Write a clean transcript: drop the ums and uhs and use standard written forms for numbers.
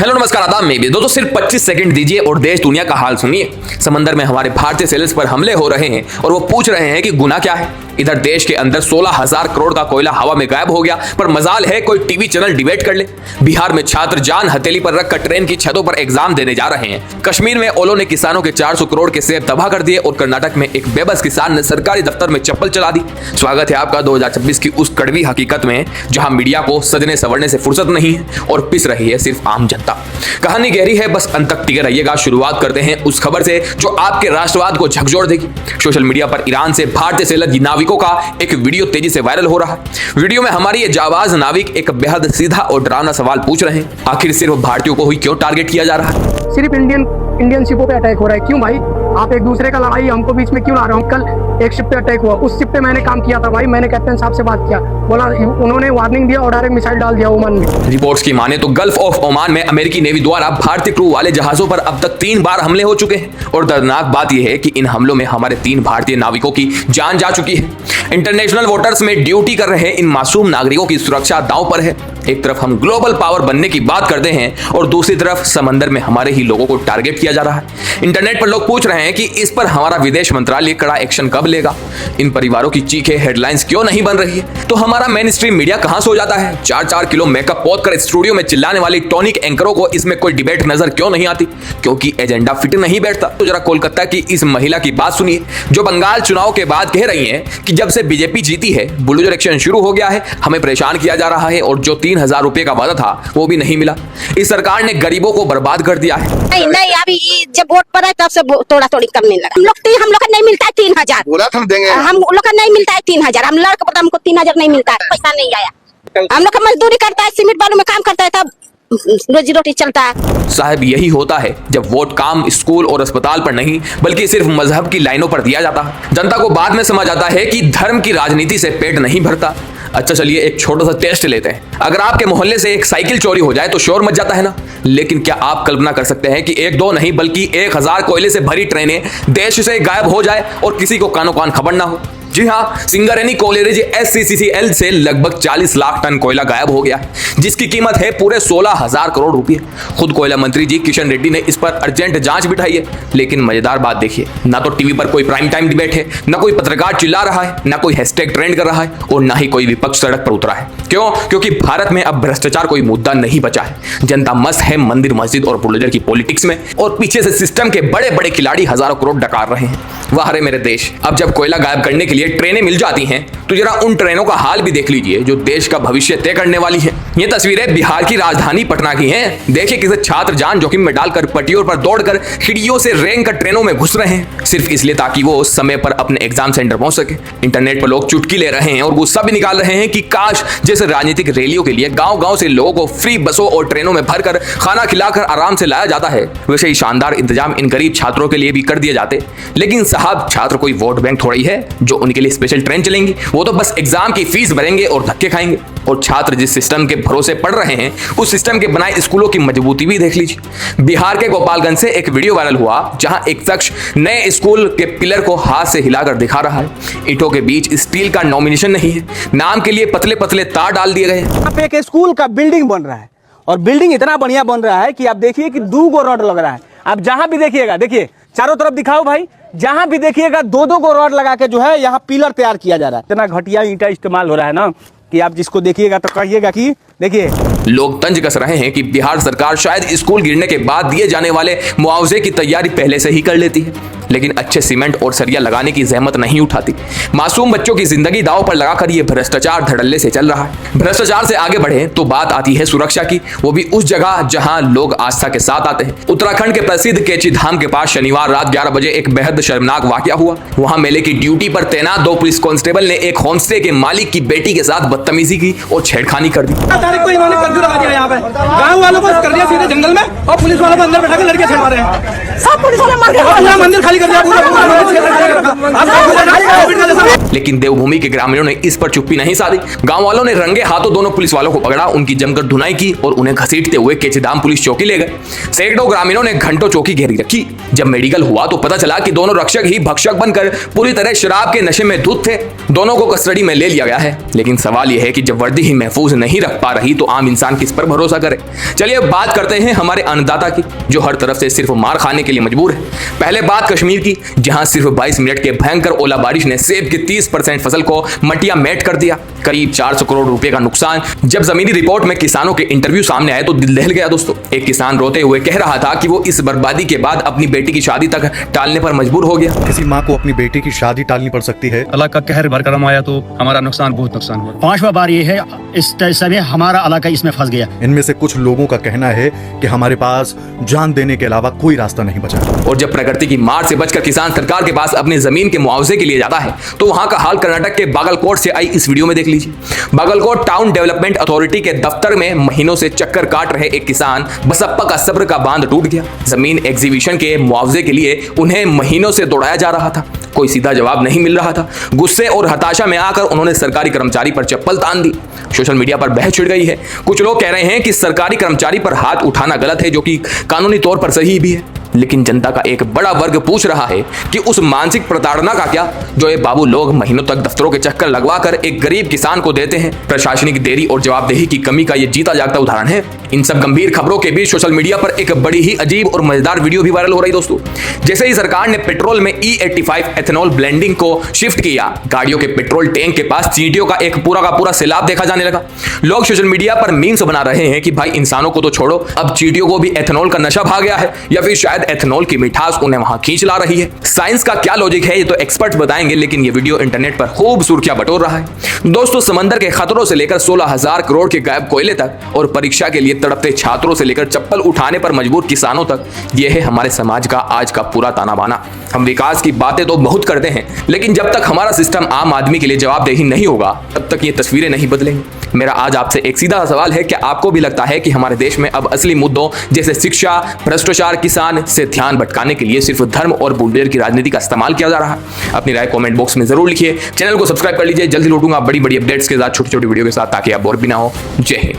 Hello नमस्कार आदाब में भी दोस्तों सिर्फ 25 सेकंड दीजिए और देश दुनिया का हाल सुनिए। समंदर में हमारे भारतीय सेलर्स पर हमले हो रहे हैं और वो पूछ रहे हैं कि गुनाह क्या है। इधर देश के अंदर 16,000 करोड़ का कोयला हवा में गायब हो गया, पर मजाल है कोई टीवी चैनल डिबेट कर ले। बिहार में छात्र जान हथेली पर रखकर ट्रेन की छतों पर एग्जाम देने जा रहे हैं। कश्मीर में ओलो ने किसानों के 400 करोड़ के सेब तबाह कर दिए और कर्नाटक में एक बेबस किसान ने सरकारी दफ्तर में चप्पल चला दी। स्वागत है आपका 2026 की उस कड़वी हकीकत में जहां मीडिया को सजने संवरने से फुर्सत नहीं है और पिस रही है सिर्फ आम जनता। कहानी गहरी है, बस अंत तक टिके रहिएगा। शुरुआत करते हैं उस खबर से जो आपके राष्ट्रवाद को झकझोर देगी। सोशल मीडिया पर ईरान से भारतीय सेलर नाविकों का एक वीडियो तेजी से वायरल हो रहा है। वीडियो में हमारी ये जाबाज नाविक एक बेहद सीधा और डरावना सवाल पूछ रहे हैं, आखिर सिर्फ भारतीयों को ही क्यों टारगेट किया जा रहा है? सिर्फ इंडियन शिपों पे अटैक हो रहा है, क्यों भाई? आप एक दूसरे का लड़ाई हमको बीच में क्यों ला रहे हो? कल एक शिप पे अटैक हुआ, उस शिप पे मैंने काम किया था भाई। मैंने कैप्टन साहब से बात किया, बोला उन्होंने वार्निंग दिया और डायरेक्ट मिसाइल डाल दिया ओमान में। रिपोर्ट्स की माने तो गल्फ ऑफ ओमान में अमेरिकी नेवी द्वारा भारतीय क्रू वाले जहाजों पर अब तक 3 बार हमले हो चुके हैं और दर्दनाक बात यह है कि इन हमलों में हमारे 3 भारतीय नाविकों की जान जा चुकी है। इंटरनेशनल वाटर्स में ड्यूटी कर रहे इन मासूम नागरिकों की सुरक्षा दांव पर है। एक तरफ हम ग्लोबल पावर बनने की बात करते हैं और दूसरी तरफ समंदर में हमारे ही लोगों को टारगेट किया जा रहा है। इंटरनेट पर लोग पूछ रहे हैं कि इस पर हमारा विदेश मंत्रालय कड़ा एक्शन कब लेगा? इन परिवारों की चीखें हेडलाइंस क्यों नहीं बन रही है? तो हमारा मेन स्ट्रीम मीडिया कहां सो जाता है? 4-4 किलो मेकअप पोत कर स्टूडियो में चिल्लाने वाली टॉनिक एंकरों को इसमें कोई डिबेट नजर क्यों नहीं आती? क्योंकि एजेंडा फिट नहीं बैठता। तो जरा कोलकाता की इस महिला की बात सुनिए जो बंगाल चुनाव के बाद कह रही है कि जब से बीजेपी जीती है बुलडोजर एक्शन शुरू हो गया है, हमें परेशान किया जा रहा है और जो 3,000 रुपए का वादा था वो भी नहीं मिला। इस सरकार ने गरीबों को बर्बाद कर दिया है। नहीं अभी जब वोट पड़ा है तब से थोड़ा थोड़ी करने लगा। हम लोग का नहीं मिलता है 3,000। बोला था देंगे। हम लोग का नहीं मिलता है 3,000। हम लड़के पता हमको 3,000 नहीं मिलता है, पैसा नहीं आया। हम लोग का मजदूरी करता है, सीमेंट बालू में काम करता है, तब रोजी रोटी चलता है। साहब यही होता है जब वोट काम स्कूल और अस्पताल पर नहीं बल्कि सिर्फ मजहब की लाइनों पर दिया जाता है। जनता को बाद में समझ आता है कि धर्म की राजनीति से पेट नहीं भरता। अच्छा चलिए एक छोटा सा टेस्ट लेते हैं। अगर आपके मोहल्ले से एक साइकिल चोरी हो जाए तो शोर मच जाता है ना, लेकिन क्या आप कल्पना कर सकते हैं कि 1-2 नहीं बल्कि 1,000 कोयले से भरी ट्रेनें देश से गायब हो जाए और किसी को कानो कान खबर ना हो? जी हाँ, सिंगरेनी कोयलेज SCCL से लगभग 40 लाख टन कोयला गायब हो गया है, जिसकी कीमत है पूरे 16,000 करोड़ रुपए। खुद कोयला मंत्री जी किशन रेड्डी ने इस पर अर्जेंट जांच बिठाई है। लेकिन मजेदार बात देखिए, ना तो टीवी पर कोई प्राइम टाइम डिबेट है, ना कोई पत्रकार चिल्ला रहा है, ना कोई हैशटैग ट्रेंड कर रहा है और ना ही कोई विपक्ष सड़क पर उतरा है। क्यों? क्योंकि भारत में अब भ्रष्टाचार कोई मुद्दा नहीं बचा है। जनता मस्त है मंदिर मस्जिद और बुलडोजर की पॉलिटिक्स में और पीछे से सिस्टम के बड़े बड़े खिलाड़ी हजारों करोड़ डकार रहे हैं। वाह रे मेरे देश, अब जब कोयला गायब करने के लिए ट्रेनें मिल जाती हैं तो जरा उन ट्रेनों का हाल भी देख लीजिए जो देश का भविष्य तय करने वाली है। ये तस्वीरें बिहार की राजधानी पटना की हैं। देखिए किसी छात्र जान जोखिम में डालकर पटियों पर दौड़कर खिड़कियों से रेंग कर ट्रेनों में घुस रहे हैं, सिर्फ इसलिए ताकि वो समय पर अपने एग्जाम सेंटर पहुंच सके। इंटरनेट पर लोग चुटकी ले रहे हैं और गुस्सा भी निकाल रहे हैं कि काश जैसे राजनीतिक रैलियों के लिए गांव-गांव से लोगों को फ्री बसों और ट्रेनों में भरकर खाना खिलाकर आराम से लाया जाता है, वैसे ही शानदार इंतजाम इन गरीब छात्रों के लिए भी कर दिए जाते। लेकिन साहब छात्र कोई वोट बैंक थोड़ी है जो उनके लिए स्पेशल ट्रेन चलेंगी। वो तो बस एग्जाम की फीस भरेंगे और धक्के खाएंगे। और छात्र जिस सिस्टम के भरोसे पढ़ रहे हैं उस सिस्टम के बनाए स्कूलों की मजबूती भी देख लीजिए। बिहार के गोपालगंज से एक वीडियो वायरल हुआ जहां एक शख्स नए स्कूल के पिलर को हाथ से हिलाकर दिखा रहा है। ईंटों के बीच स्टील का नॉमिनेशन नहीं है, नाम के लिए पतले पतले तार डाल दिए गए। यहाँ पे एक स्कूल का बिल्डिंग बन रहा है और बिल्डिंग इतना बढ़िया बन रहा है कि आप देखिए कि 2 रॉड लग रहा है। आप जहां भी देखिएगा, देखिए चारों तरफ दिखाओ भाई, जहां भी देखिएगा 2 रॉड लगा के जो है यहाँ पिलर तैयार किया जा रहा है। इतना घटिया ईंटा इस्तेमाल हो रहा है ना कि आप जिसको देखिएगा तो कहिएगा कि देखिए। लोग तंज कस रहे हैं कि बिहार सरकार शायद स्कूल गिरने के बाद दिए जाने वाले मुआवजे की तैयारी पहले से ही कर लेती है, लेकिन अच्छे सीमेंट और सरिया लगाने की जहमत नहीं उठाती। मासूम बच्चों की जिंदगी दांव पर लगाकर ये भ्रष्टाचार धड़ल्ले से चल रहा है। भ्रष्टाचार से आगे बढ़े तो बात आती है सुरक्षा की, वो भी उस जगह जहां लोग आस्था के साथ आते हैं। उत्तराखंड के प्रसिद्ध केची धाम के पास शनिवार रात 11 बजे एक बेहद शर्मनाक वाकया हुआ। वहां मेले की ड्यूटी पर तैनात 2 पुलिस कांस्टेबल ने एक होमस्टे के मालिक की बेटी के साथ बदतमीजी की और छेड़खानी कर दी। यहाँ पे गाँव वालों को कर दिया सीधे जंगल में और पुलिस वालों को अंदर बैठा के लड़के छेड़ रहे हैं। सब पुलिस वाले मार पूरा मंदिर खाली कर दिया लेकिन देवभूमि के ग्रामीणों ने इस पर चुप्पी नहीं साधी। गांव वालों ने रंगे हाथों दोनों पुलिस वालों को पकड़ा, उनकी जमकर धुनाई की और उन्हें घसीटते हुए केचेदाम पुलिस चौकी ले गए। सैकड़ों ग्रामीणों ने घंटों चौकी घेरी रखी। जब मेडिकल हुआ तो पता चला कि दोनों रक्षक ही भक्षक बनकर पूरी तरह शराब के नशे में धुत थे। दोनों को कस्टडी में ले लिया गया है। लेकिन सवाल यह है कि जब वर्दी ही महफूज नहीं रख पा रही तो आम इंसान किस पर भरोसा करे। चलिए अब बात करते हैं हमारे अन्नदाता की, जो हर तरफ से सिर्फ मार खाने के लिए मजबूर है। पहले बात कश्मीर की, जहां सिर्फ 22 मिनट के भयंकर ओला बारिश ने सेब की 30% फसल को मटिया मेट कर दिया। करीब 400 करोड़ रुपए का नुकसान। जब जमीनी रिपोर्ट में किसानों के इंटरव्यू सामने आए तो दिल दहल गया दोस्तों। एक किसान रोते हुए कह रहा था कि वो इस बर्बादी के बाद अपनी बेटी की शादी तक टालने पर मजबूर हो गया। किसी माँ को अपनी बेटी की शादी टालनी पड़ सकती है। अल्लाह का कहर बरकरार आया तो हमारा नुकसान बहुत नुकसान हुआ। 5वां बार ये है इस समय हमारा इलाका इसमें फंस गया। इनमें से कुछ लोगों का कहना है कि हमारे पास जान देने के अलावा कोई रास्ता नहीं बचा। और जब प्रकृति की मार से बचकर किसान सरकार के पास अपनी जमीन के मुआवजे के लिए जाता है तो वहां का हाल कर्नाटक के बागलकोट से आई इस वीडियो में देख लीजिए। बागलकोट टाउन डेवलपमेंट अथॉरिटी के दफ्तर में महीनों से चक्कर काट रहे एक किसान बसप्पा का सब्र का बांध टूट गया। जमीन एग्जीबिशन के मुआवजे के लिए उन्हें महीनों से दौड़ाया जा रहा था, कोई सीधा जवाब नहीं मिल रहा था। गुस्से और हताशा में आकर उन्होंने सरकारी कर्मचारी पर चप्पल तान दी। सोशल मीडिया पर बहस छिड़ गई है। कुछ लोग कह रहे हैं कि सरकारी कर्मचारी पर हाथ उठाना गलत है, जो कि कानूनी तौर पर सही भी है। लेकिन जनता का एक बड़ा वर्ग पूछ रहा है कि उस मानसिक प्रताड़ना का क्या जो ये बाबू लोग महीनों तक दफ्तरों के चक्कर लगवाकर एक गरीब किसान को देते हैं। प्रशासनिक देरी और जवाबदेही की कमी का ये जीता जागता उदाहरण है। इन सब गंभीर खबरों के बीच सोशल मीडिया पर एक बड़ी ही अजीब और मजेदार वीडियो भी वायरल हो रही दोस्तों। जैसे ही सरकार ने पेट्रोल में E85 एथेनॉल ब्लेंडिंग को शिफ्ट किया, गाड़ियों के पेट्रोल टैंक के पास चींटियों का पूरा सैलाब देखा जाने लगा। लोग सोशल मीडिया पर मीम्स बना रहे हैं कि भाई इंसानों को तो छोड़ो, अब चींटियों को भी एथेनॉल का नशा भा गया है, या फिर शायद एथेनॉल की मिठास उन्हें वहां खींच ला रही है। साइंस का क्या लॉजिक है ये तो एक्सपर्ट बताएंगे, लेकिन ये वीडियो इंटरनेट पर खूब सुर्खियां बटोर रहा है दोस्तों। समंदर के खतरों से लेकर 16,000 करोड़ के गायब कोयले तक और परीक्षा के लिए तड़पते छात्रों से लेकर चप्पल उठाने पर मजबूर किसानों तक, यह है हमारे समाज का आज का पूरा ताना बाना। हम विकास की बातें तो बहुत करते हैं, लेकिन जब तक हमारा सिस्टम आम आदमी के लिए जवाबदेही नहीं होगा तब तक ये तस्वीरें नहीं बदलेंगी। मेरा आज आपसे एक सीधा सवाल है, क्या आपको भी लगता है कि हमारे देश में अब असली मुद्दों जैसे शिक्षा, भ्रष्टाचार, किसान से ध्यान भटकाने के लिए सिर्फ धर्म और बुलडोजर की राजनीति का इस्तेमाल किया जा रहा है? अपनी राय कमेंट बॉक्स में जरूर लिखिए। चैनल को सब्सक्राइब कर लीजिए। जल्दी लौटूंगा बड़ी बड़ी अपडेट्स के साथ, छोटी छोटी वीडियो के साथ, ताकि आप बोर भी ना हो। जय हिंद।